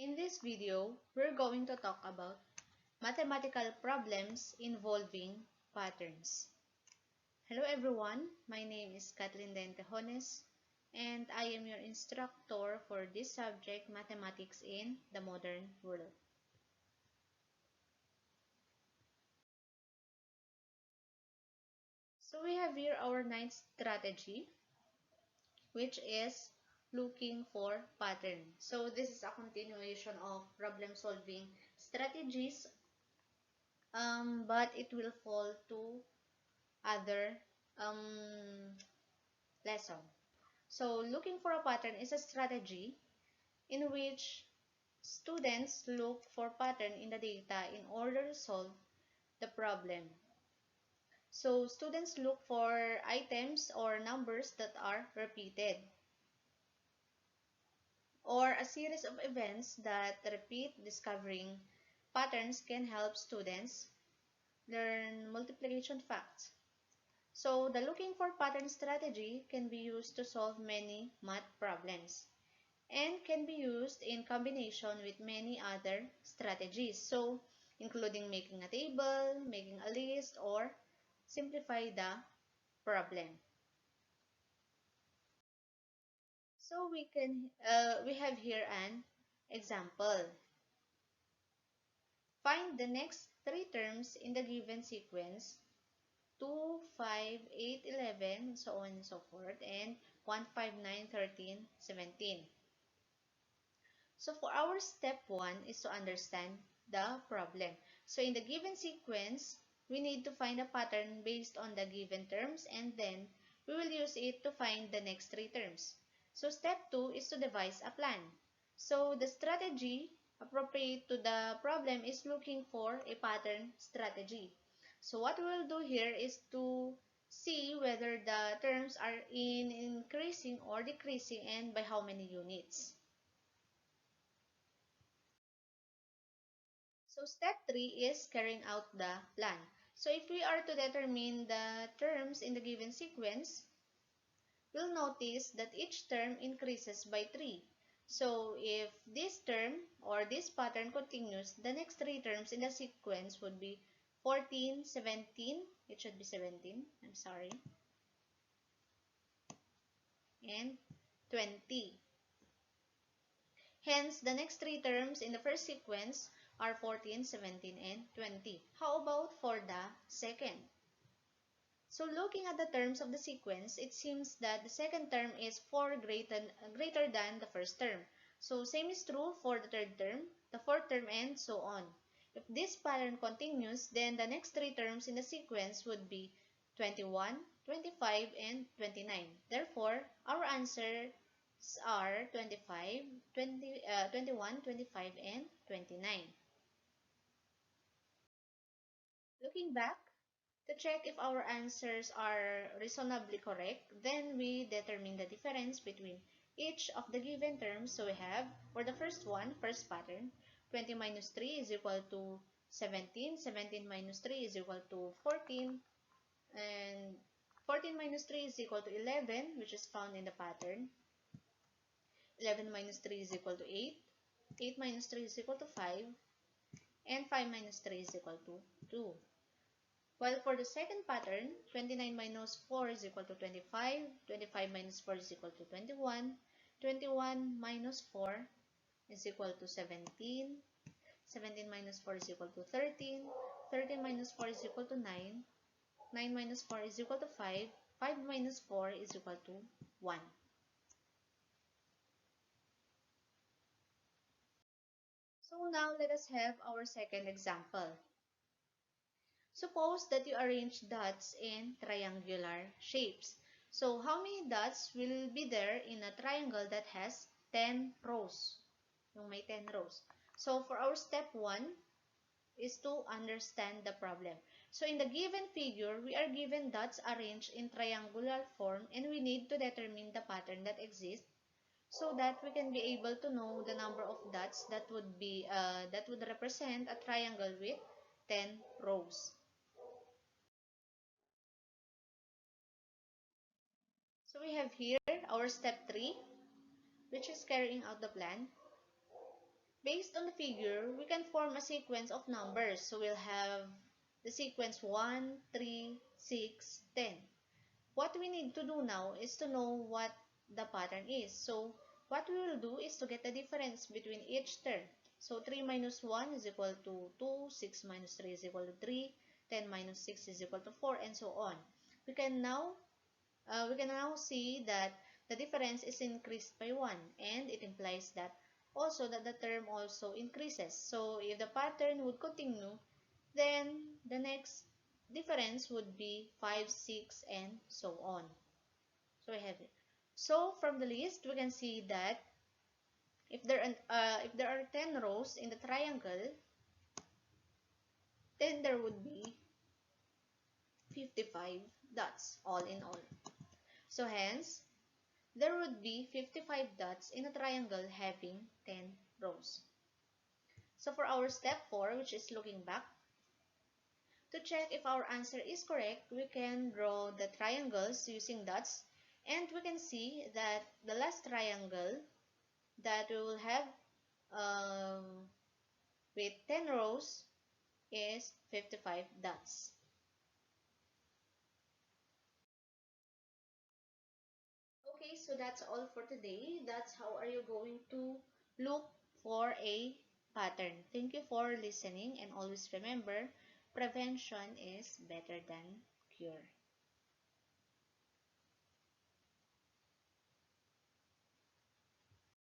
In this video, we're going to talk about mathematical problems involving patterns. Hello everyone, my name is Kathleen Dentejones and I am your instructor for this subject, Mathematics in the Modern World. So we have here our ninth strategy, which is looking for pattern. So this is a continuation of problem solving strategies, but it will fall to other lesson. So looking for a pattern is a strategy in which students look for pattern in the data in order to solve the problem. So students look for items or numbers that are repeated, or a series of events that repeat. Discovering patterns can help students learn multiplication facts. So the looking for pattern strategy can be used to solve many math problems and can be used in combination with many other strategies. So including making a table, making a list, or simplify the problem. So we have here an example. Find the next three terms in the given sequence: 2, 5, 8, 11, so on and so forth, and 1, 5, 9, 13, 17. So for our step 1 is to understand the problem. So in the given sequence, we need to find a pattern based on the given terms, and then we will use it to find the next three terms. So step 2 is to devise a plan. So the strategy appropriate to the problem is looking for a pattern strategy. So what we will do here is to see whether the terms are in increasing or decreasing and by how many units. So step 3 is carrying out the plan. So if we are to determine the terms in the given sequence, we'll notice that each term increases by 3. So if this term or this pattern continues, the next three terms in the sequence would be 14, 17, it should be 17, I'm sorry, and 20. Hence, the next three terms in the first sequence are 14, 17, and 20. How about for the second? So looking at the terms of the sequence, it seems that the second term is 4 greater than the first term. So same is true for the third term, the fourth term, and so on. If this pattern continues, then the next three terms in the sequence would be 21, 25, and 29. Therefore, our answers are 25, 21, 25, and 29. Looking back, to check if our answers are reasonably correct, then we determine the difference between each of the given terms. So we have, for the first one, first pattern, 20 minus 3 is equal to 17, 17 minus 3 is equal to 14, and 14 minus 3 is equal to 11, which is found in the pattern. 11 minus 3 is equal to 8, 8 minus 3 is equal to 5, and 5 minus 3 is equal to 2. While for the second pattern, 29 minus 4 is equal to 25, 25 minus 4 is equal to 21, 21 minus 4 is equal to 17, 17 minus 4 is equal to 13, 13 minus 4 is equal to 9, 9 minus 4 is equal to 5, 5 minus 4 is equal to 1. So now let us have our second example. Suppose that you arrange dots in triangular shapes. So how many dots will be there in a triangle that has 10 rows? Yung may 10 rows. So for our step 1 is to understand the problem. So in the given figure, we are given dots arranged in triangular form, and we need to determine the pattern that exists so that we can be able to know the number of dots that would represent a triangle with 10 rows. So we have here our step 3, which is carrying out the plan. Based on the figure, we can form a sequence of numbers. So we'll have the sequence 1, 3, 6, 10. What we need to do now is to know what the pattern is. So what we will do is to get the difference between each term. So 3 minus 1 is equal to 2, 6 minus 3 is equal to 3, 10 minus 6 is equal to 4, and so on. We can now see that the difference is increased by 1, and it implies that also that the term also increases. So if the pattern would continue, then the next difference would be 5, 6, and so on. So we have it. So from the list, we can see that if there are 10 rows in the triangle, then there would be 55 dots all in all. So hence, there would be 55 dots in a triangle having 10 rows. So for our step 4, which is looking back, to check if our answer is correct, we can draw the triangles using dots, and we can see that the last triangle that we will have with 10 rows is 55 dots. Okay, so that's all for today. That's how are you going to look for a pattern. Thank you for listening, and always remember, prevention is better than cure.